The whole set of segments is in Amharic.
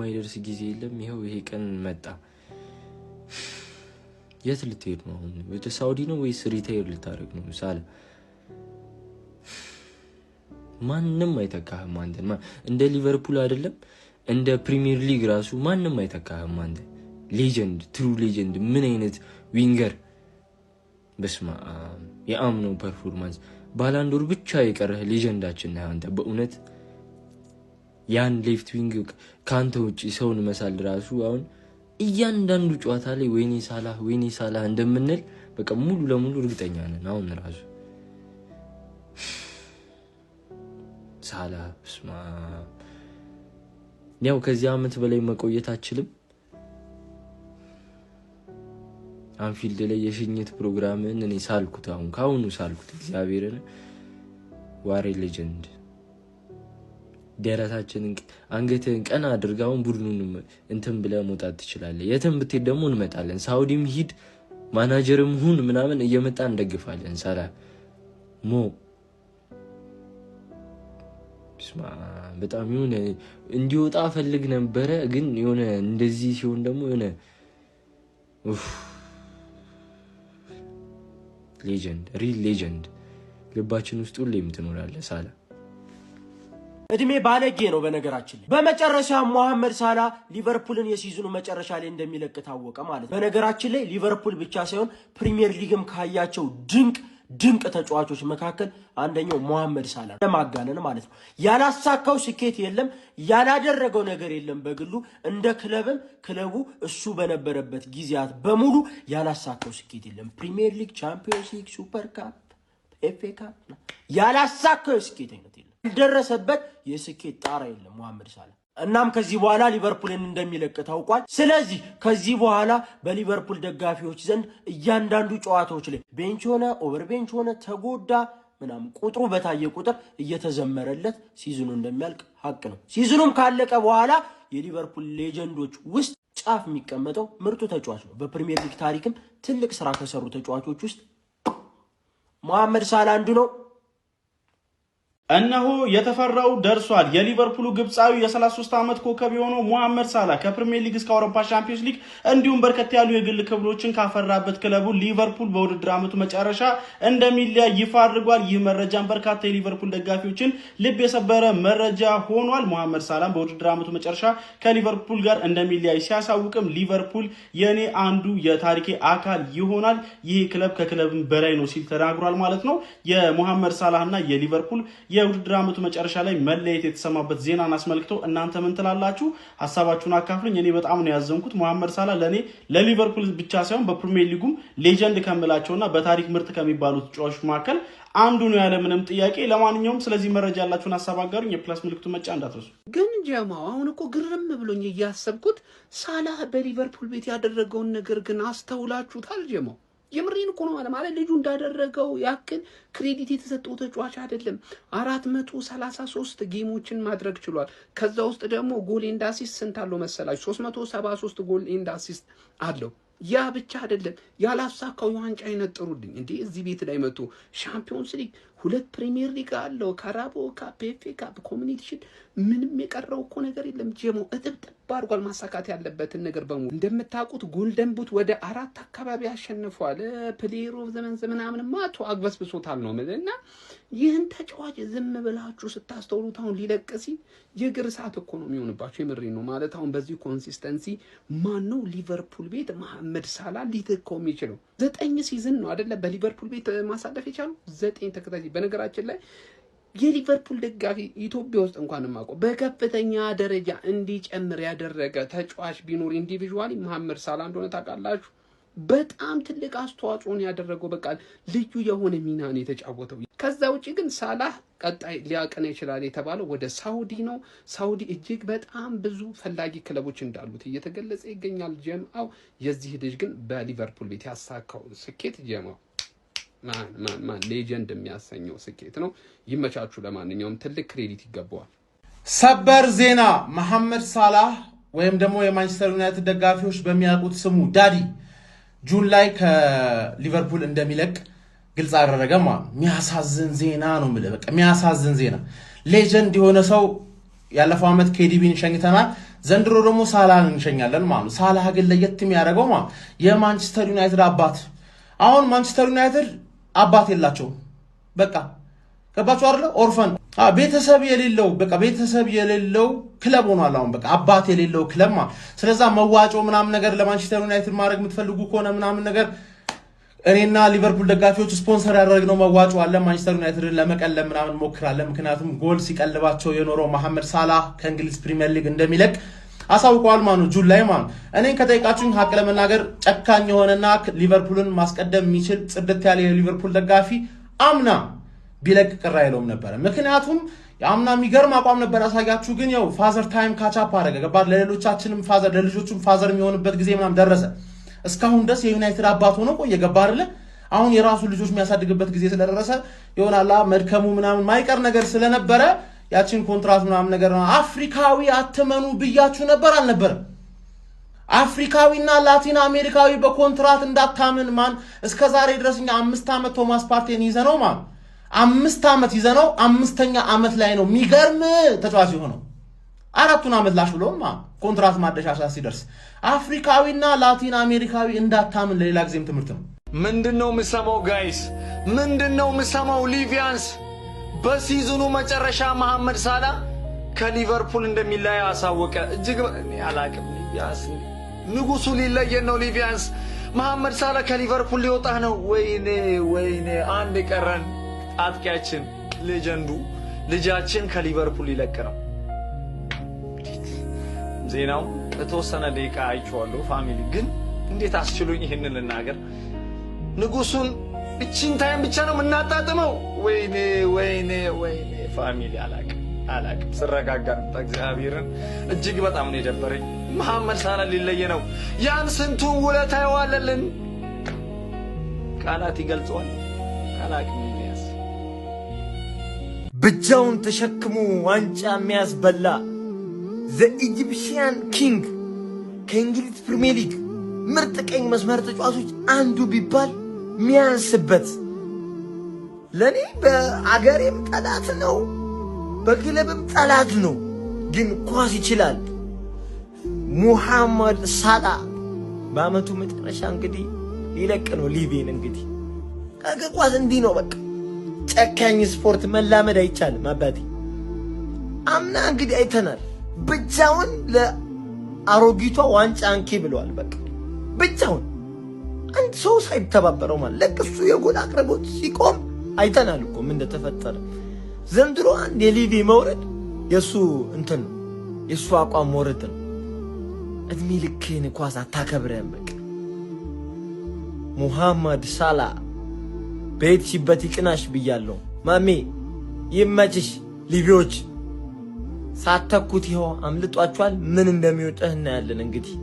የማይደርስ ጊዜ የለም ይሄው ይሄ ቀን መጣ የት ልትሄድ ነው አሁን ወደ ሳውዲ ነው ወይስ ሪታየር ልታረግ ነው ሳላ ማንንም አይተካህም አንተ እንደ ሊቨርፑል አይደለም እንደ ፕሪሚየር ሊግ ራሱ ማንንም አይተካህም አንተ ሌጀንድ ትሩ ሌጀንድ ምን አይነት ዊንገር በስማ የአምኖ ፐርፎርማንስ ባላንዶር ብቻ የቀረህ ሌጀንዳችን ነህ አንተ በእውነት ያን ሌፍት ዊንግ ካንተ ውጪ ሰውን መሳል ራሱ አሁን እያንዳንዱ ጨዋታ ላይ ወይኔ ሳላህ እንደምንል በቃ ሙሉ ለሙሉ እርግጠኛ ነን አሁን ራሱ ሳላህ በስማ ያው ከዚህ አመት በላይ መቆየት አችልም አንፊልድ ላይ የሽኝት ፕሮግራምን እኔ ሳልኩት አሁን ካሁኑ ሳልኩት እግዚአብሔርን ዋሬ ሌጀንድ ደረታችንን አንገትን ቀና አድርጋውን ቡድኑን እንትን ብለ መውጣት ትችላለህ የትም ብትሄድ ደግሞ እንመጣለን ሳውዲም ሂድ ማናጀርም ሁን ምናምን እየመጣ እንደግፋለን ሳላ ሞ ስማ በጣም ይሁን እንዲወጣ ፈልግ ነበር ግን የሆነ እንደዚህ ሲሆን ደግሞ የሆነ ሌጀንድ ሪል ሌጀንድ ልባችን ውስጥ ሁሌም ትኖራለህ ሳላ እድሜ ባለጌ ነው በነገራችን ላይ በመጨረሻ መሐመድ ሳላ ሊቨርፑልን የሲዝኑ መጨረሻ ላይ እንደሚለቅ ታወቀ ማለት ነው በነገራችን ላይ ሊቨርፑል ብቻ ሳይሆን ፕሪሚየር ሊግም ካያቸው ድንቅ ተጫዋቾች መካከል አንደኛው መሐመድ ሳላ ለማጋነን ማለት ነው ያላሳካው ስኬት የለም ያላደረገው ነገር የለም በግሉ እንደ ክለቡ እሱ በነበረበት ጊዜያት በሙሉ ያላሳካው ስኬት የለም ፕሪሚየር ሊግ ቻምፒየንስ ሊግ ሱፐር ካፕ ኤፍኤ ካፕ ያላሳካው ስኬት የለም ደረሰበት የስኬት ጣራ የለም መሐመድ ሳላ እናም ከዚህ በኋላ ሊቨርፑልን እንደሚለቅ ታውቋል ስለዚህ ከዚህ በኋላ በሊቨርፑል ደጋፊዎች ዘንድ እያንዳንዱ ጨዋታዎች ላይ ቤንች ሆነ ኦቨር ቤንች ሆነ ተጎዳ ምናም ቁጥሩ በታየ ቁጥር እየተዘመረለት ሲዝኑ እንደሚያልቅ ሀቅ ነው ሲዝኑም ካለቀ በኋላ የሊቨርፑል ሌጀንዶች ውስጥ ጫፍ የሚቀመጠው ምርጡ ተጫዋች ነው በፕሪሚየር ሊግ ታሪክም ትልቅ ስራ ከሰሩ ተጫዋቾች ውስጥ መሐመድ ሳላ አንዱ ነው እነሆ የተፈራው ደርሷል የሊቨርፑሉ ግብጻዊ የ33 ዓመት ኮከብ የሆነው መሐመድ ሳላ ከፕሪሚየር ሊግ እስከ አውሮፓ ቻምፒየንስ ሊግ እንዲሁም በርከት ያሉ የግል ክብሮችን ካፈራበት ክለቡ ሊቨርፑል በውድድር ዓመቱ መጨረሻ እንደሚለያይ ይፋ አድርጓል ይህ መረጃም በርካታ የሊቨርፑል ደጋፊዎችን ልብ የሰበረ መረጃ ሆኗል መሐመድ ሳላ በውድድር ዓመቱ መጨረሻ ከሊቨርፑል ጋር እንደሚለያይ ሲያሳውቅም ሊቨርፑል የኔ አንዱ የታሪኬ አካል ይሆናል ይህ ክለብ ከክለብም በላይ ነው ሲል ተናግሯል ማለት ነው የመሐመድ ሳላህና የሊቨርፑል የውድድር ዓመቱ መጨረሻ ላይ መለየት የተሰማበት ዜናን አስመልክቶ እናንተ ምን ትላላችሁ ሐሳባችሁን አካፍሉኝ እኔ በጣም ነው ያዘንኩት መሐመድ ሳላ ለኔ ለሊቨርፑል ብቻ ሳይሆን በፕሪሚየር ሊጉም ሌጀንድ ከመላቸውና በታሪክ ምርጥ ከሚባሉት ተጫዋቾች መካከል አንዱ ነው ያለ ምንም ጥያቄ ለማንኛውም ስለዚህ መረጃ ያላችሁን ሐሳብ አጋሩኝ የፕላስ ምልክቱን መጫ እንዳትረሱ ግን ጀማው አሁን እኮ ግርም ብሎኝ እያሰብኩት ሳላ በሊቨርፑል ቤት ያደረገውን ነገር ግን አስተውላችሁታል ጀማው የምሪን እኮ ነው ማለት ልጁ እንዳደረገው ያክል ክሬዲት የተሰጠው ተጫዋች አይደለም 433 ጌሞችን ማድረግ ችሏል ከዛ ውስጥ ደግሞ ጎል ኤንድ አሲስት ስንት አለው መሰላችሁ 373 ጎል ኤንድ አሲስት አለው ያ ብቻ አይደለም ያላሳካው ዋንጫ ይነጥሩልኝ እንዴ እዚህ ቤት ላይ መጥቶ ሻምፒዮንስ ሊግ ሁለት ፕሪሚየር ሊግ አለው ካራቦ ካፕ ኤፍኤ ካፕ ኮሚኒቲ ሺልድ ምንም የቀረው እኮ ነገር የለም ጀሞ እጥብጥብ አድርጓል ማሳካት ያለበትን ነገር በሙሉ እንደምታውቁት ጎልደን ቡት ወደ 4 አካባቢ አሸንፏል ፕሌየር ኦፍ ዘመን ምናምን ማቶ አግበስብሶታል ነው እና ይህን ተጫዋች ዝም ብላችሁ ስታስተውሉት አሁን ሊለቅሲ የግር ሰዓት እኮ ነው የሚሆንባችሁ የምሪ ነው ማለት አሁን በዚህ ኮንሲስተንሲ ማን ነው ሊቨርፑል ቤት መሐመድ ሳላ ሊተካው የሚችለው 9 ሲዝን ነው አይደለ በሊቨርፑል ቤት ማሳለፍ የቻለው 9 ተከታታይ በነገራችን ላይ የሊቨርፑል ደጋፊ ኢትዮጵያ ውስጥ እንኳን ማቆ በከፍተኛ ደረጃ እንዲጨምር ያደረገ ተጫዋች ቢኖር ኢንዲቪጁዋሊ መሐመድ ሳላ እንደሆነ ታውቃላችሁ በጣም ትልቅ አስተዋጽኦ ያደረገው በቃ ልዩ የሆነ ሚና ነው የተጫወተው ከዛ ውጪ ግን ሳላ ቀጣይ ሊያቀና ይችላል የተባለው ወደ ሳውዲ ነው ሳውዲ እጅግ በጣም ብዙ ፈላጊ ክለቦች እንዳሉት እየተገለጸ ይገኛል ጀማው የዚህ ልጅ ግን በሊቨርፑል ቤት ያሳካው ስኬት ጀማው ማን ሌጀንድ የሚያሰኘው ስኬት ነው ይመቻቹ ለማንኛውም ትልቅ ክሬዲት ይገባዋል ሰበር ዜና መሐመድ ሳላህ ወይም ደግሞ የማንቸስተር ዩናይትድ ደጋፊዎች በሚያውቁት ስሙ ዳዲ ጁን ላይ ከሊቨርፑል እንደሚለቅ ግልጽ አደረገ ማለት የሚያሳዝን ዜና ነው ማለት በቃ የሚያሳዝን ዜና ሌጀንድ የሆነ ሰው ያለፈው አመት ኬዲቢን ሸኝተናል ዘንድሮ ደግሞ ሳላህን እንሸኛለን ማለት። ሳላህ ግን ለየት የሚያደርገው ማለት የማንቸስተር ዩናይትድ አባት። አሁን ማንቸስተር ዩናይትድ አባት የላቸውም። በቃ ገባችሁ አይደለ? ኦርፈን ቤተሰብ የሌለው በቃ ቤተሰብ የሌለው ክለብ ሆኗል አሁን በቃ አባት የሌለው ክለብ ማለት። ስለዛ መዋጮ ምናምን ነገር ለማንቸስተር ዩናይትድ ማድረግ የምትፈልጉ ከሆነ ምናምን ነገር እኔና ሊቨርፑል ደጋፊዎች ስፖንሰር ያደረግነው መዋጮ አለ። ማንቸስተር ዩናይትድን ለመቀለብ ምናምን ሞክራለን። ምክንያቱም ጎል ሲቀልባቸው የኖረው መሐመድ ሳላህ ከእንግሊዝ ፕሪሚየር ሊግ እንደሚለቅ አሳውቀዋል ማለት ነው ጁን ላይ ማለት። እኔን ከጠይቃችሁኝ ሀቅ ለመናገር ጨካኝ የሆነና ሊቨርፑልን ማስቀደም የሚችል ጽድት ያለ የሊቨርፑል ደጋፊ አምና ቢለቅ ቅር አይለውም ነበር። ምክንያቱም አምና የሚገርም አቋም ነበር ያሳያችሁ። ግን ያው ፋዘር ታይም ካቻፕ አደረገ ገባር። ለሌሎቻችንም ፋዘር ለልጆቹም ፋዘር የሚሆንበት ጊዜ ምናምን ደረሰ። እስካሁን ድረስ የዩናይትድ አባት ሆኖ ቆየ ገባር አይደል? አሁን የራሱ ልጆች የሚያሳድግበት ጊዜ ስለደረሰ ይሆናላ መድከሙ ምናምን ማይቀር ነገር ስለነበረ ያቺን ኮንትራት ምናምን ነገር አፍሪካዊ አትመኑ ብያችሁ ነበር አልነበረ? አፍሪካዊና ላቲን አሜሪካዊ በኮንትራት እንዳታምን ማን እስከዛሬ ድረስ እኛ 5 ዓመት ቶማስ ፓርቴን ይዘነው ማን 5 ዓመት ይዘነው 5ኛ ዓመት ላይ ነው የሚገርም ተጫዋች ሆኖ 4ቱን ዓመት ላሽ ብሎ ኮንትራት ማደሻሻ ሲደርስ አፍሪካዊና ላቲን አሜሪካዊ እንዳታምን ለሌላ ጊዜም ትምህርት ነው። ምንድነው የምሰማው ጋይስ? ምንድነው የምሰማው? ሊቪያንስ በሲዝኑ መጨረሻ መሐመድ ሳላህ ከሊቨርፑል እንደሚለይ አሳወቀ። እጅግ አላቅም። ሊቪያንስ ንጉሱ ሊለየን ነው። ሊቪያንስ መሐመድ ሳላህ ከሊቨርፑል ሊወጣ ነው። ወይኔ አንድ ቀረን። አጥቂያችን ሌጀንዱ ልጃችን ከሊቨርፑል ሊለቅ ነው። ዜናው በተወሰነ ደቂቃ አይቼዋለሁ። ፋሚሊ ግን እንዴት አስችሉኝ ይሄንን ልናገር። ንጉሱን እቺን ታይም ብቻ ነው የምናጣጥመው። ወይኔ ፋሚሊ አላቅም። ስረጋጋ እግዚአብሔርን እጅግ በጣም ነው የደበረኝ። መሐመድ ሳላህ ሊለየ ነው። ያን ስንቱን ውለታ ይዋለልን ቃላት ይገልጸዋል። አላቅም። ብቻውን ተሸክሞ ዋንጫ የሚያስበላ ዘኢጂፕሽያን ኪንግ ከእንግሊዝ ፕሪሚየር ሊግ ምርጥ ቀኝ መስመር ተጫዋቾች አንዱ ቢባል ሚያንስበት ለኔ በአገሬም ጠላት ነው፣ በክለብም ጠላት ነው። ግን ኳስ ይችላል። ሙሐመድ ሳላህ በአመቱ መጨረሻ እንግዲህ ሊለቅ ነው ሊቪን። እንግዲህ ኳስ እንዲህ ነው በቃ። ጨካኝ ስፖርት መላመድ አይቻልም አባቴ። አምና እንግዲህ አይተናል። ብቻውን ለአሮጊቷ ዋንጫ አንኪ ብለዋል። በቃ ብቻውን አንድ ሰው ሳይተባበረው ማለት ለቅሱ የጎል አቅርቦት ሲቆም አይተናል እኮ ምን እንደተፈጠረ። ዘንድሮ አንድ የሊቪ መውረድ የሱ እንትን ነው፣ የሱ አቋም መውረድ ነው። እድሜ ልክህን ኳስ አታከብረህም። በቃ ሙሐመድ ሳላህ በሄድሽበት ይቅናሽ ብያለሁ። ማሜ ይመችሽ። ሊቪዎች ሳተኩት ይኸው አምልጧቸዋል። ምን እንደሚወጣህ እናያለን። እንግዲህ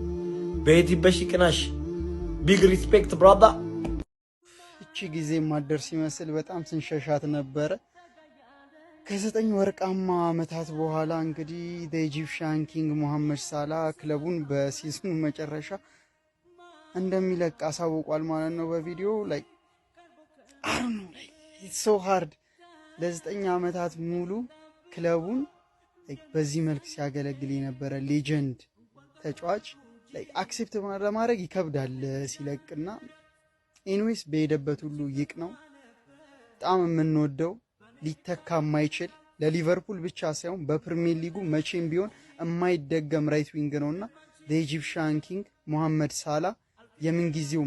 በሄድሽበት ይቅናሽ። ቢግ ሪስፔክት ብራዳ። እቺ ጊዜ ማደር ሲመስል በጣም ስንሸሻት ነበረ። ከ9 ወርቃማ ዓመታት በኋላ እንግዲህ ኢጂፕሽያን ኪንግ መሐመድ ሳላህ ክለቡን በሲዝኑ መጨረሻ እንደሚለቅ አሳውቋል ማለት ነው በቪዲዮ ላይ ኢትስ ሶ ሃርድ ለ9 ዓመታት ሙሉ ክለቡን በዚህ መልክ ሲያገለግል የነበረ ሌጀንድ ተጫዋች አክሴፕት ለማድረግ ይከብዳል ሲለቅና። ኤኒዌይስ በሄደበት ሁሉ ይቅ ነው። በጣም የምንወደው ሊተካ የማይችል ለሊቨርፑል ብቻ ሳይሆን በፕሪሚየር ሊጉ መቼም ቢሆን የማይደገም ራይት ዊንግ ነውና ኢጂፕሽያን ኪንግ መሐመድ ሳላህ የምንጊዜው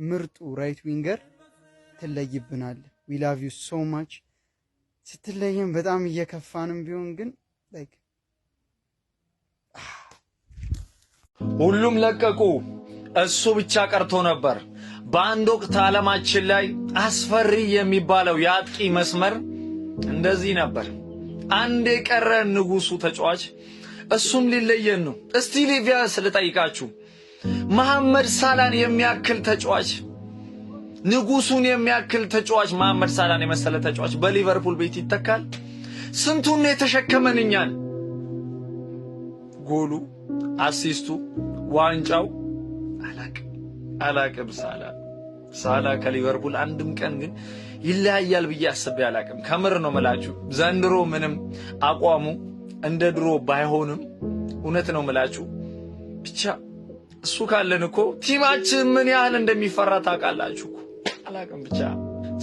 ምርጡ ራይት ዊንገር ትለይብናል። ዊ ላቭ ዩ ሶ ማች። ስትለየም በጣም እየከፋንም ቢሆን ግን ሁሉም ለቀቁ፣ እሱ ብቻ ቀርቶ ነበር። በአንድ ወቅት ዓለማችን ላይ አስፈሪ የሚባለው የአጥቂ መስመር እንደዚህ ነበር። አንድ የቀረ ንጉሱ ተጫዋች እሱም ሊለየን ነው። እስቲ ሊቪያንስ ልጠይቃችሁ፣ መሐመድ ሳላህን የሚያክል ተጫዋች፣ ንጉሱን የሚያክል ተጫዋች፣ መሐመድ ሳላህን የመሰለ ተጫዋች በሊቨርፑል ቤት ይተካል? ስንቱን የተሸከመን እኛን? ጎሉ፣ አሲስቱ፣ ዋንጫው አላቅም። ሳላህ ከሊቨርፑል አንድም ቀን ግን ይለያያል ብዬ አስቤ አላቅም። ከምር ነው መላችሁ። ዘንድሮ ምንም አቋሙ እንደ ድሮ ባይሆንም እውነት ነው ምላችሁ ብቻ እሱ ካለን እኮ ቲማችን ምን ያህል እንደሚፈራ ታውቃላችሁ እኮ አላቅም ብቻ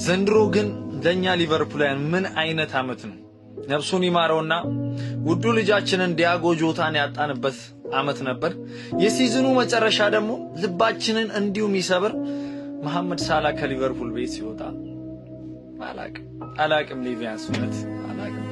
ዘንድሮ ግን ለኛ ሊቨርፑላውያን ምን አይነት አመት ነው ነፍሱን ይማረውና ውዱ ልጃችንን ዲያጎ ጆታን ያጣንበት አመት ነበር የሲዝኑ መጨረሻ ደግሞ ልባችንን እንዲሁ የሚሰብር መሐመድ ሳላ ከሊቨርፑል ቤት ሲወጣ አላቅም ሊቪያንስ እውነት አላቅም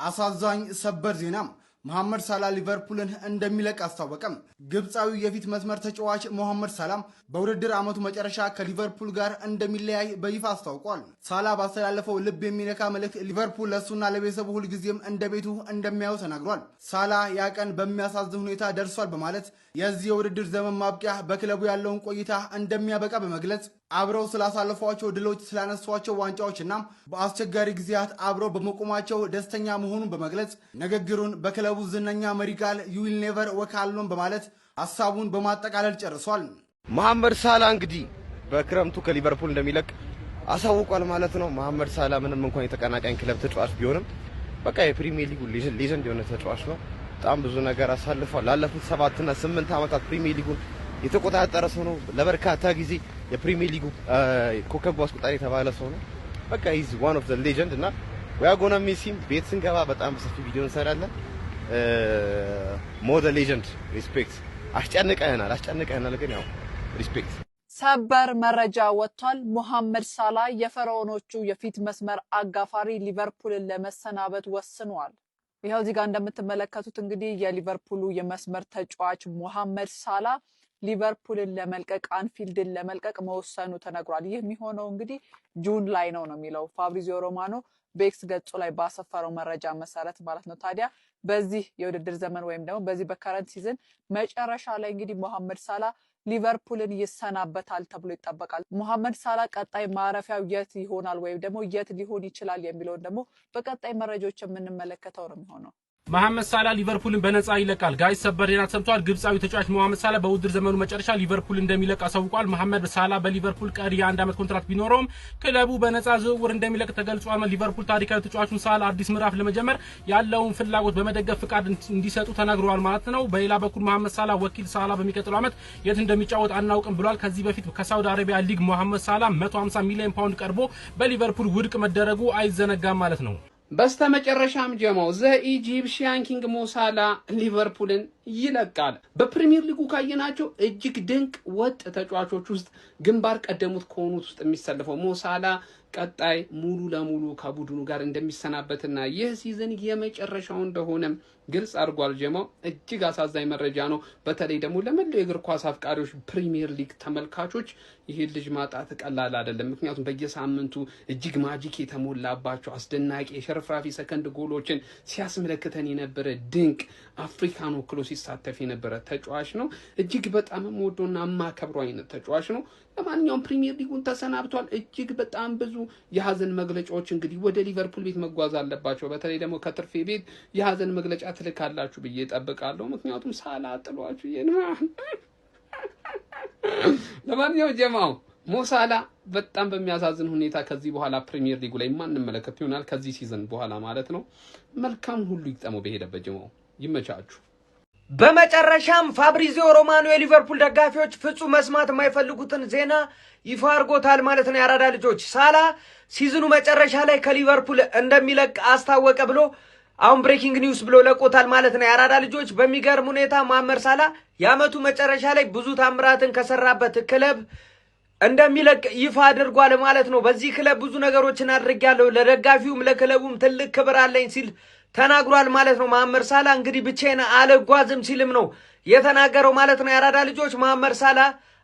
አሳዛኝ ሰበር ዜና መሐመድ ሳላ ሊቨርፑልን እንደሚለቅ አስታወቀም። ግብፃዊው የፊት መስመር ተጫዋች መሐመድ ሳላም በውድድር ዓመቱ መጨረሻ ከሊቨርፑል ጋር እንደሚለያይ በይፋ አስታውቋል። ሳላ ባስተላለፈው ልብ የሚነካ መልእክት ሊቨርፑል ለሱና ለቤተሰቡ ሁልጊዜም እንደ ቤቱ እንደሚያየው ተናግሯል። ሳላ ያ ቀን በሚያሳዝን ሁኔታ ደርሷል በማለት የዚህ የውድድር ዘመን ማብቂያ በክለቡ ያለውን ቆይታ እንደሚያበቃ በመግለጽ አብረው ስላሳለፏቸው ድሎች ስላነሷቸው ዋንጫዎችና በአስቸጋሪ ጊዜያት አብረው በመቆማቸው ደስተኛ መሆኑን በመግለጽ ንግግሩን በክለቡ ዝነኛ መሪ ቃል ዩ ዊል ኔቨር ወክ አሎን በማለት ሐሳቡን በማጠቃለል ጨርሷል። መሐመድ ሳላ እንግዲህ በክረምቱ ከሊቨርፑል እንደሚለቅ አሳውቋል ማለት ነው። መሐመድ ሳላ ምንም እንኳን የተቀናቃኝ ክለብ ተጫዋች ቢሆንም በቃ የፕሪሚየር ሊጉ ሌጀንድ የሆነ ተጫዋች ነው። በጣም ብዙ ነገር አሳልፏል። ላለፉት 7 እና 8 ዓመታት ፕሪሚየር ሊጉን የተቆጣጠረ ሰው ነው። ለበርካታ ጊዜ የፕሪሚየር ሊጉ ኮከብ አስቆጣሪ የተባለ ሰው ነው። በቃ ኢዝ ዋን ኦፍ ዘ ሌጀንድ እና we are gonna miss him። ቤት ስንገባ በጣም በሰፊ ቪዲዮ እንሰራለን። ሞር ዘ ሌጀንድ ሪስፔክት። አስጨንቀናል ግን ያው ሪስፔክት። ሰበር መረጃ ወጥቷል። መሐመድ ሳላ የፈርዖኖቹ የፊት መስመር አጋፋሪ ሊቨርፑልን ለመሰናበት ወስኗል። ይሄው እዚህ ጋር እንደምትመለከቱት እንግዲህ የሊቨርፑሉ የመስመር ተጫዋች መሐመድ ሳላ ሊቨርፑልን ለመልቀቅ አንፊልድን ለመልቀቅ መወሰኑ ተነግሯል። ይህ የሚሆነው እንግዲህ ጁን ላይ ነው የሚለው ፋብሪዚዮ ሮማኖ በኤክስ ገጹ ላይ ባሰፈረው መረጃ መሰረት ማለት ነው። ታዲያ በዚህ የውድድር ዘመን ወይም ደግሞ በዚህ በከረንት ሲዝን መጨረሻ ላይ እንግዲህ መሐመድ ሳላ ሊቨርፑልን ይሰናበታል ተብሎ ይጠበቃል። መሐመድ ሳላ ቀጣይ ማረፊያው የት ይሆናል ወይም ደግሞ የት ሊሆን ይችላል የሚለውን ደግሞ በቀጣይ መረጃዎች የምንመለከተው ነው የሚሆነው። መሐመድ ሳላ ሊቨርፑልን በነፃ ይለቃል። ጋይስ ሰበር ዜና ሰምቷል። ግብፃዊ ተጫዋች መሐመድ ሳላ በውድድር ዘመኑ መጨረሻ ሊቨርፑል እንደሚለቅ አሳውቋል። መሐመድ ሳላ በሊቨርፑል ቀሪ የ1 ዓመት ኮንትራክት ቢኖረውም ክለቡ በነፃ ዝውውር እንደሚለቅ ተገልጿል። ሊቨርፑል ታሪካዊ ተጫዋቹን ሳላ አዲስ ምዕራፍ ለመጀመር ያለውን ፍላጎት በመደገፍ ፍቃድ እንዲሰጡ ተናግረዋል ማለት ነው። በሌላ በኩል መሐመድ ሳላ ወኪል ሳላ በሚቀጥለው ዓመት የት እንደሚጫወት አናውቅም ብሏል። ከዚህ በፊት ከሳውዲ አረቢያ ሊግ መሐመድ ሳላ 150 ሚሊዮን ፓውንድ ቀርቦ በሊቨርፑል ውድቅ መደረጉ አይዘነጋም ማለት ነው። በስተመጨረሻም ጀማው ዘ ኢጂፕሽያን ኪንግ ሞ ሳላ ሊቨርፑልን ይለቃል። በፕሪሚየር ሊጉ ካየናቸው እጅግ ድንቅ ወጥ ተጫዋቾች ውስጥ ግንባር ቀደሙት ከሆኑት ውስጥ የሚሰልፈው ሞ ሳላ ቀጣይ ሙሉ ለሙሉ ከቡድኑ ጋር እንደሚሰናበትና ይህ ሲዝን የመጨረሻው እንደሆነም ግልጽ አድርጓል። ጀማው እጅግ አሳዛኝ መረጃ ነው። በተለይ ደግሞ ለመላው የእግር ኳስ አፍቃሪዎች፣ ፕሪሚየር ሊግ ተመልካቾች ይሄ ልጅ ማጣት ቀላል አይደለም። ምክንያቱም በየሳምንቱ እጅግ ማጂክ የተሞላባቸው አስደናቂ የሸርፍራፊ ሰከንድ ጎሎችን ሲያስመለክተን የነበረ ድንቅ አፍሪካን ወክሎ ሲሳተፍ የነበረ ተጫዋች ነው። እጅግ በጣም ወዶና ማከብሮ አይነት ተጫዋች ነው። ለማንኛውም ፕሪሚየር ሊጉን ተሰናብቷል። እጅግ በጣም ብዙ የሀዘን መግለጫዎች እንግዲህ ወደ ሊቨርፑል ቤት መጓዝ አለባቸው። በተለይ ደግሞ ከትርፌ ቤት የሀዘን መግለጫ ትልካላችሁ ብዬ እጠብቃለሁ። ምክንያቱም ሳላ ጥሏችሁ ለማንኛውም ጀማው ሞ ሳላ በጣም በሚያሳዝን ሁኔታ ከዚህ በኋላ ፕሪሚየር ሊጉ ላይ ማንመለከት ይሆናል። ከዚህ ሲዝን በኋላ ማለት ነው። መልካም ሁሉ ይግጠመው በሄደበት። ጀማው ይመቻችሁ። በመጨረሻም ፋብሪዚዮ ሮማኖ የሊቨርፑል ደጋፊዎች ፍጹም መስማት የማይፈልጉትን ዜና ይፋ አድርጎታል ማለት ነው። ያራዳ ልጆች ሳላ ሲዝኑ መጨረሻ ላይ ከሊቨርፑል እንደሚለቅ አስታወቀ ብሎ አሁን ብሬኪንግ ኒውስ ብሎ ለቆታል ማለት ነው። ያራዳ ልጆች በሚገርም ሁኔታ መሐመድ ሳላ የዓመቱ መጨረሻ ላይ ብዙ ታምራትን ከሰራበት ክለብ እንደሚለቅ ይፋ አድርጓል ማለት ነው። በዚህ ክለብ ብዙ ነገሮችን አድርጌያለሁ፣ ለደጋፊውም ለክለቡም ትልቅ ክብር አለኝ ሲል ተናግሯል ማለት ነው። መሐመድ ሳላ እንግዲህ ብቻዬን አልጓዝም ሲልም ነው የተናገረው ማለት ነው። ያራዳ ልጆች መሐመድ ሳላ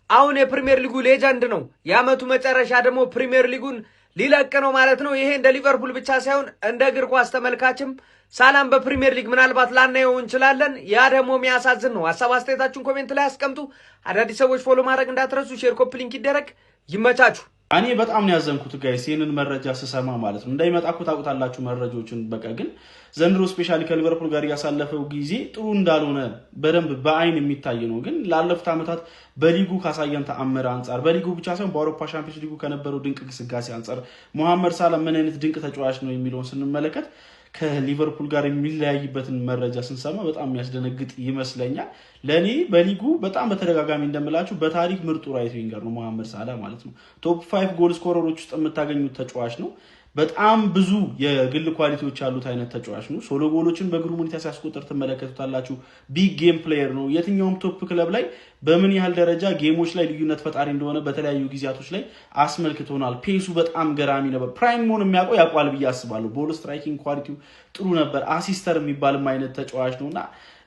አሁን የፕሪሚየር ሊጉ ሌጀንድ ነው። የዓመቱ መጨረሻ ደግሞ ፕሪሚየር ሊጉን ሊለቅ ነው ማለት ነው። ይሄ እንደ ሊቨርፑል ብቻ ሳይሆን እንደ እግር ኳስ ተመልካችም ሳላም በፕሪሚየር ሊግ ምናልባት ላናየው እንችላለን። ያ ደግሞ የሚያሳዝን ነው። ሀሳብ አስተያየታችሁን ኮሜንት ላይ አስቀምጡ። አዳዲስ ሰዎች ፎሎ ማድረግ እንዳትረሱ። ሼር፣ ኮፒ ሊንክ ይደረግ። ይመቻችሁ። እኔ በጣም ነው ያዘንኩት ጋይስ ይሄንን መረጃ ስሰማ ማለት ነው። እንዳይመጣ እኮ ታውቁታላችሁ መረጃዎችን። በቃ ግን ዘንድሮ ስፔሻሊ ከሊቨርፑል ጋር ያሳለፈው ጊዜ ጥሩ እንዳልሆነ በደንብ በአይን የሚታይ ነው። ግን ላለፉት ዓመታት በሊጉ ካሳየን ተአምር አንጻር በሊጉ ብቻ ሳይሆን በአውሮፓ ሻምፒዮንስ ሊጉ ከነበረው ድንቅ ግስጋሴ አንጻር መሐመድ ሳላ ምን አይነት ድንቅ ተጫዋች ነው የሚለውን ስንመለከት ከሊቨርፑል ጋር የሚለያይበትን መረጃ ስንሰማ በጣም የሚያስደነግጥ ይመስለኛል። ለኔ በሊጉ በጣም በተደጋጋሚ እንደምላችሁ በታሪክ ምርጡ ራይት ዊንገር ነው መሐመድ ሳላ ማለት ነው። ቶፕ 5 ጎል ስኮረሮች ውስጥ የምታገኙት ተጫዋች ነው። በጣም ብዙ የግል ኳሊቲዎች ያሉት አይነት ተጫዋች ነው። ሶሎ ጎሎችን በግሩም ሁኔታ ሲያስቆጥር ትመለከቱታላችሁ። ቢግ ጌም ፕሌየር ነው። የትኛውም ቶፕ ክለብ ላይ በምን ያህል ደረጃ ጌሞች ላይ ልዩነት ፈጣሪ እንደሆነ በተለያዩ ጊዜያቶች ላይ አስመልክቶናል። ፔሱ በጣም ገራሚ ነበር። ፕራይም ሞን የሚያውቀው ያውቋል ብዬ አስባለሁ። ቦል ስትራይኪንግ ኳሊቲው ጥሩ ነበር። አሲስተር የሚባልም አይነት ተጫዋች ነውና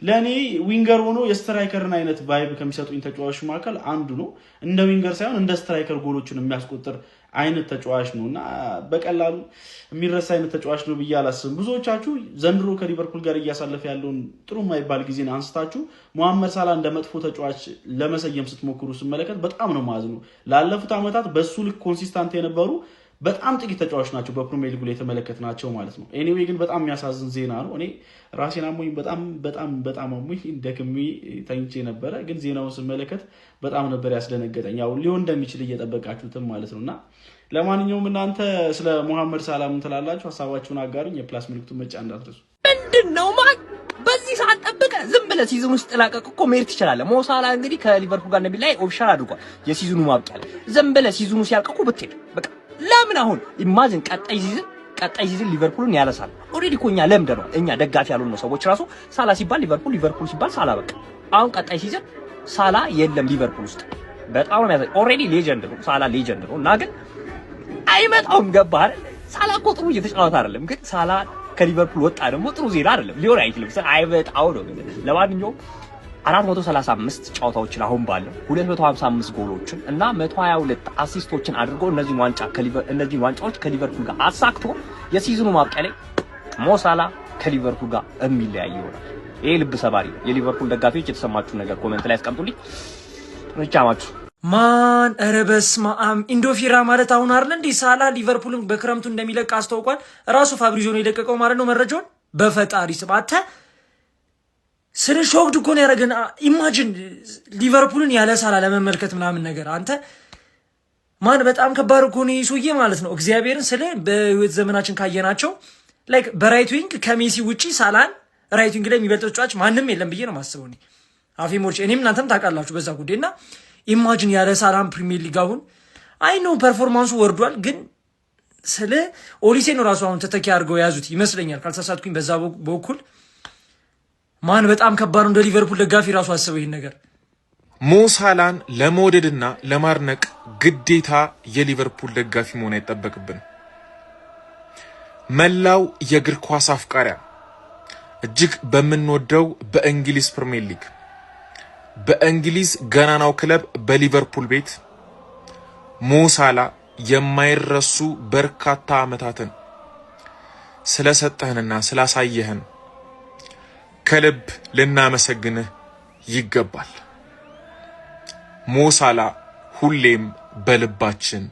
ለኔ ዊንገር ሆኖ የስትራይከርን አይነት ቫይብ ከሚሰጡኝ ተጫዋቾች መካከል አንዱ ነው። እንደ ዊንገር ሳይሆን እንደ ስትራይከር ጎሎችን የሚያስቆጥር አይነት ተጫዋች ነውና በቀላሉ የሚረሳ አይነት ተጫዋች ነው ብዬ አላስብም። ብዙዎቻችሁ ዘንድሮ ከሊቨርፑል ጋር እያሳለፈ ያለውን ጥሩ የማይባል ጊዜን አንስታችሁ መሐመድ ሳላ እንደ መጥፎ ተጫዋች ለመሰየም ስትሞክሩ ስመለከት በጣም ነው ማዝነው። ላለፉት ዓመታት በሱ ልክ ኮንሲስታንት የነበሩ በጣም ጥቂት ተጫዋቾች ናቸው በፕሪሚየር ሊግ ላይ የተመለከትናቸው ማለት ነው። ኤኒዌይ ግን በጣም የሚያሳዝን ዜና ነው። እኔ ራሴን አሞኝ በጣም አሞኝ ደክሜ ተኝቼ ነበረ፣ ግን ዜናውን ስመለከት በጣም ነበር ያስደነገጠኝ። ያው ሊሆን እንደሚችል እየጠበቃችሁትም ማለት ነውና ለማንኛውም እናንተ ስለ መሐመድ ሳላ ምን ትላላችሁ? ሀሳባችሁን አጋሩኝ። የፕላስ ምልክቱን መጫን እንዳትረሱ። ምንድነው በዚህ ሰዓት ጠብቀህ ዝም ብለህ ሲዝን ውስጥ ላቀቅ እኮ መሄድ ትችላለህ። ሞ ሳላ እንግዲህ ከሊቨርፑል ጋር እንደሚላይ ኦፊሻል አድርጓል የሲዝኑ ማብቂያ ላይ። ዝም ብለህ ሲዝኑ ሲያልቅ እኮ ብትሄድ በቃ ለምን አሁን ኢማጂን ቀጣይ ሲዝን ሊቨርፑልን ያለሳል። ኦሬዲ እኮ እኛ ለምደነዋል። እኛ ደጋፊ ያልሆኑ ሰዎች ራሱ ሳላ ሲባል ሊቨርፑል ሲባል ሳላ በቃ አሁን ቀጣይ ሲዝን ሳላ የለም ሊቨርፑል ውስጥ። በጣም ነው ያዘ። ኦሬዲ ሌጀንድ ነው ሳላ ሌጀንድ ነው እና ግን አይመጣውም። ገባህ አይደል? ሳላ እኮ ጥሩ እየተጫወተ አይደለም፣ ግን ሳላ ከሊቨርፑል ወጣ ደግሞ ጥሩ ዜና አይደለም፣ ሊሆን አይችልም። አይመጣው ነው። ለማንኛውም 435 ጨዋታዎችን አሁን ባለው 255 ጎሎችን እና 122 አሲስቶችን አድርጎ እነዚህን ዋንጫዎች ከሊቨርፑል ጋር አሳክቶ የሲዝኑ ማብቂያ ላይ ሞ ሳላ ከሊቨርፑል ጋር የሚለያይ ይሆናል። ይሄ ልብ ሰባሪ ነው። የሊቨርፑል ደጋፊዎች የተሰማችሁ ነገር ኮሜንት ላይ አስቀምጡልኝ። እንቻማችሁ ማን ኧረ በስመ አብ ኢንዶፊራ ማለት አሁን አይደል እንዴ ሳላ ሊቨርፑልን በክረምቱ እንደሚለቅ አስታውቋል። ራሱ ፋብሪዞ ነው የለቀቀው ማለት ነው መረጃውን። በፈጣሪ ስም አንተ ስለ ሾክድ እኮ ነው ያደረገን። ኢማጂን ሊቨርፑልን ያለ ሳላ ለመመልከት ምናምን ነገር አንተ ማን በጣም ከባድ እኮ ነው ይሱዬ ማለት ነው። እግዚአብሔርን ስለ በህይወት ዘመናችን ካየናቸው ላይክ በራይት ዊንግ ከሜሲ ውጪ ሳላን ራይት ዊንግ ላይ የሚበልጥ ተጫዋች ማንም የለም ብዬ ነው የማስበው። እኔ አፌ ሞርጭ እኔም እናንተም ታውቃላችሁ በዛ ጉዳይና ኢማጂን ያለ ሳላም ፕሪሚየር ሊግ አሁን አይ ኖ ፐርፎርማንሱ ወርዷል፣ ግን ስለ ኦሊሴ ነው ራሱ አሁን ተተኪ አድርገው ያዙት ይመስለኛል ካልተሳሳትኩኝ በዛ በኩል ማን በጣም ከባድ እንደ ሊቨርፑል ደጋፊ ራሱ አስበው ይሄን ነገር። ሞ ሳላን ለመውደድና ለማድነቅ ግዴታ የሊቨርፑል ደጋፊ መሆን አይጠበቅብን። መላው የእግር ኳስ አፍቃሪያን እጅግ በምንወደው በእንግሊዝ ፕሪሚየር ሊግ በእንግሊዝ ገናናው ክለብ በሊቨርፑል ቤት ሞ ሳላ የማይረሱ በርካታ ዓመታትን ስለሰጠህንና ስላሳየህን ከልብ ልናመሰግንህ ይገባል። ሞ ሳላ ሁሌም በልባችን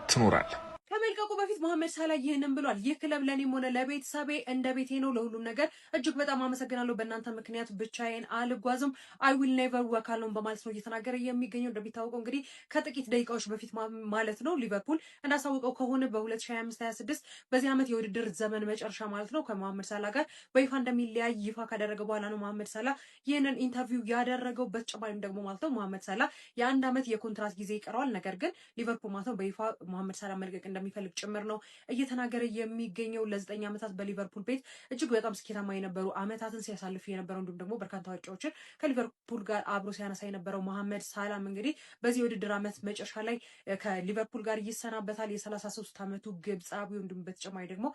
ትኖራለህ። ከመልቀቁ በፊት መሐመድ ሳላ ይህንን ብሏል። ይህ ክለብ ለኔም ሆነ ለቤተሰቤ እንደ ቤቴ ነው። ለሁሉም ነገር እጅግ በጣም አመሰግናለሁ። በእናንተ ምክንያት ብቻዬን አልጓዝም። አይ ዊል ኔቨር ወክ አሎን በማለት ነው እየተናገረ የሚገኘው። እንደሚታወቀው እንግዲህ ከጥቂት ደቂቃዎች በፊት ማለት ነው ሊቨርፑል እንዳሳወቀው ከሆነ በ2025/26 በዚህ ዓመት የውድድር ዘመን መጨረሻ ማለት ነው ከመሐመድ ሳላ ጋር በይፋ እንደሚለያይ ይፋ ካደረገ በኋላ ነው መሐመድ ሳላ ይህንን ኢንተርቪው ያደረገው። በተጨማሪም ደግሞ ማለት ነው መሐመድ ሳላ የ1 ዓመት የኮንትራት ጊዜ ይቀረዋል። ነገር ግን ሊቨርፑል ማለት ነው በይፋ መሐመድ ሳላ መልቀቅ እንደሚፈልግ ጭምር ነው እየተናገረ የሚገኘው። ለ9 ዓመታት በሊቨርፑል ቤት እጅግ በጣም ስኬታማ የነበሩ ዓመታትን ሲያሳልፍ የነበረው እንዲሁም ደግሞ በርካታ ዋንጫዎችን ከሊቨርፑል ጋር አብሮ ሲያነሳ የነበረው መሐመድ ሳላም እንግዲህ በዚህ የውድድር ዓመት መጨረሻ ላይ ከሊቨርፑል ጋር ይሰናበታል። የ33 ዓመቱ ግብጻዊው እንዲሁም በተጨማሪ ደግሞ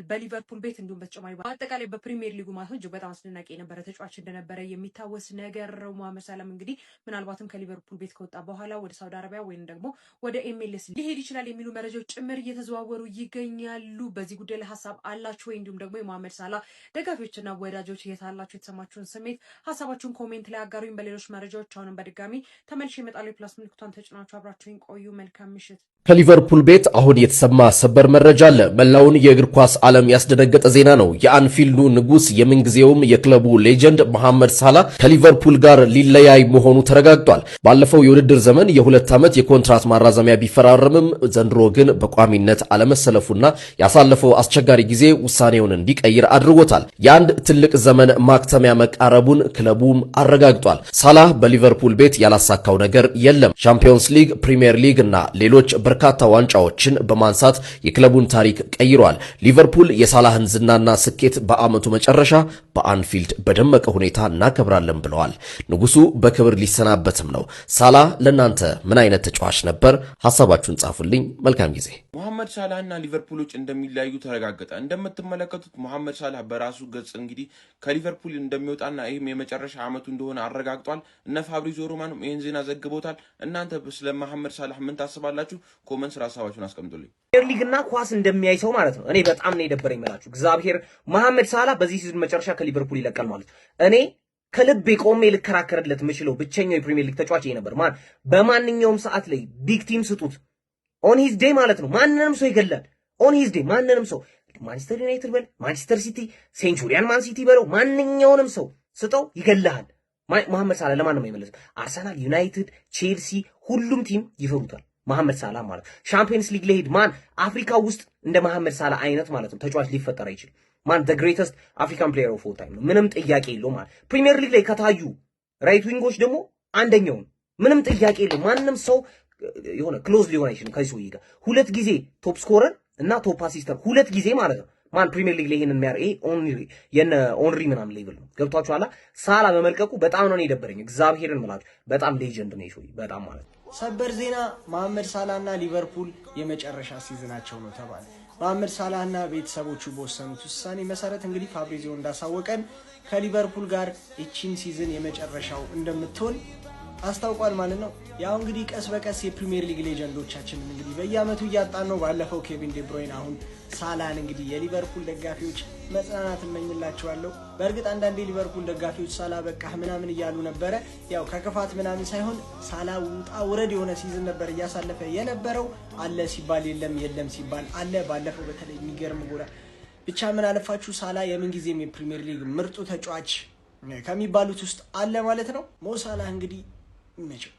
በሊቨርፑል ቤት እንዲሁም በተጨማሪ በአጠቃላይ በፕሪሚየር ሊጉ ማለት ነው እጅግ በጣም አስደናቂ የነበረ ተጫዋች እንደነበረ የሚታወስ ነገር ነው። መሐመድ ሳላም እንግዲህ ምናልባትም ከሊቨርፑል ቤት ከወጣ በኋላ ወደ ሳውዲ አረቢያ ወይም ደግሞ ወደ ኤምኤልኤስ ሊሄድ ይችላል የሚሉ መረጃዎች ጭምር እየተዘዋወሩ ይገኛሉ። በዚህ ጉዳይ ላይ ሀሳብ አላችሁ ወይ? እንዲሁም ደግሞ የመሐመድ ሳላ ደጋፊዎችና ወዳጆች የታላችሁ የተሰማችሁን ስሜት ሀሳባችሁን ኮሜንት ላይ አጋሩኝ። በሌሎች መረጃዎች አሁንም በድጋሚ ተመልሼ እመጣለሁ። የፕላስ ምልክቷን ተጭናችሁ አብራችሁኝ ቆዩ። መልካም ምሽት። ከሊቨርፑል ቤት አሁን የተሰማ ሰበር መረጃ አለ። መላውን የእግር ኳስ ዓለም ያስደነገጠ ዜና ነው። የአንፊልዱ ንጉስ የምንጊዜውም የክለቡ ሌጀንድ መሐመድ ሳላ ከሊቨርፑል ጋር ሊለያይ መሆኑ ተረጋግጧል። ባለፈው የውድድር ዘመን የ2 ዓመት የኮንትራት ማራዘሚያ ቢፈራረምም ዘንድሮ ግን በቋሚነት አለመሰለፉና ያሳለፈው አስቸጋሪ ጊዜ ውሳኔውን እንዲቀይር አድርጎታል። የአንድ ትልቅ ዘመን ማክተሚያ መቃረቡን ክለቡም አረጋግጧል። ሳላ በሊቨርፑል ቤት ያላሳካው ነገር የለም። ቻምፒዮንስ ሊግ፣ ፕሪሚየር ሊግ እና ሌሎች በርካታ ዋንጫዎችን በማንሳት የክለቡን ታሪክ ቀይሯል። ሊቨርፑል የሳላህን ዝናና ስኬት በአመቱ መጨረሻ በአንፊልድ በደመቀ ሁኔታ እናከብራለን ብለዋል። ንጉሱ በክብር ሊሰናበትም ነው። ሳላህ ለናንተ ምን አይነት ተጫዋች ነበር? ሐሳባችሁን ጻፉልኝ። መልካም ጊዜ። መሐመድ ሳላህና ሊቨርፑሎች እንደሚለያዩ ተረጋገጠ። እንደምትመለከቱት መሐመድ ሳላህ በራሱ ገጽ እንግዲህ ከሊቨርፑል እንደሚወጣና ይህም የመጨረሻ አመቱ እንደሆነ አረጋግጧል። እነ ፋብሪዚዮ ሮማኖም ይህን ዜና ዘግቦታል። እናንተ ስለ መሐመድ ሳላህ ምን ታስባላችሁ? ኮመንት ስራ ሐሳባችሁን አስቀምጡልኝ። ፕሪሚየር ሊግና ኳስ እንደሚያይ ሰው ማለት ነው። እኔ በጣም ነው የደበረኝ ማለት እግዚአብሔር መሐመድ ሳላህ በዚህ ሲዝን መጨረሻ ከሊቨርፑል ይለቃል ማለት እኔ ከልቤ ቆሜ ልከራከርለት የምችለው ብቸኛው የፕሪሚየር ሊግ ተጫዋች ይሄ ነበር። በማንኛውም ሰዓት ላይ ቢግ ቲም ስጡት ኦን ሂዝ ዴይ ማለት ነው። ማንንም ሰው ይገላል። ኦን ሂዝ ዴይ ማንንም ሰው ማንቸስተር ዩናይትድ በል ማንቸስተር ሲቲ፣ ሴንቹሪያን ማን ሲቲ በለው ማንኛውንም ሰው ስጠው ይገላል። መሐመድ ሳላህ ለማን ነው የማይመለስ? አርሰናል፣ ዩናይትድ፣ ቼልሲ ሁሉም ቲም ይፈሩታል መሐመድ ሳላህ ማለት። ሻምፒየንስ ሊግ ለሄድ አፍሪካ ውስጥ እንደ መሐመድ ሳላህ አይነት ማለት ነው ተጫዋች ሊፈጠር አይችልም። the greatest African player of all time ነው። ምንም ጥያቄ የለውም ማለት። ፕሪሚየር ሊግ ላይ ከታዩ ራይት ዊንጎች ደግሞ አንደኛው ነው። ምንም ጥያቄ የለውም። ማንም ሰው የሆነ ክሎዝ ሊሆን አይችልም ከዚህ ሰውዬ ጋር። 2 ጊዜ ቶፕ ስኮረር እና ቶፕ አሲስተር 2 ጊዜ ማለት ነው። ፕሪሚየር ሊግ ላይ ይሄንን የሚያደርግ ኦንሪ ምናምን ሌቭል ነው። ገብቷችኋል? ሳላህ በመልቀቁ በጣም ነው የደበረኝ። እግዚአብሔርን ማለት በጣም ሌጀንድ ነው ይሾይ በጣም ማለት። ሰበር ዜና መሐመድ ሳላህና ሊቨርፑል የመጨረሻ ሲዝናቸው ነው ተባለ። መሐመድ ሳላህና ቤተሰቦቹ በወሰኑት ውሳኔ መሰረት እንግዲህ ፋብሪዚዮ እንዳሳወቀን ከሊቨርፑል ጋር እቺን ሲዝን የመጨረሻው እንደምትሆን አስታውቋል ማለት ነው። ያው እንግዲህ ቀስ በቀስ የፕሪሚየር ሊግ ሌጀንዶቻችንን እንግዲህ በየአመቱ እያጣን ነው። ባለፈው ኬቪን ዴ ብሮይን፣ አሁን ሳላህን እንግዲህ የሊቨርፑል ደጋፊዎች መጽናናት እመኝላቸዋለሁ። በእርግጥ አንዳንድ የሊቨርፑል ደጋፊዎች ሳላህ በቃህ ምናምን እያሉ ነበረ። ያው ከክፋት ምናምን ሳይሆን ሳላህ ውጣ ውረድ የሆነ ሲዝን ነበር እያሳለፈ የነበረው። አለ ሲባል የለም፣ የለም ሲባል አለ። ባለፈው በተለይ የሚገርም ጎራ ብቻ ምን አለፋችሁ ሳላህ የምንጊዜም የፕሪሚየር ሊግ ምርጡ ተጫዋች ከሚባሉት ውስጥ አለ ማለት ነው። ሞ ሳላህ እንግዲህ ይመቸው።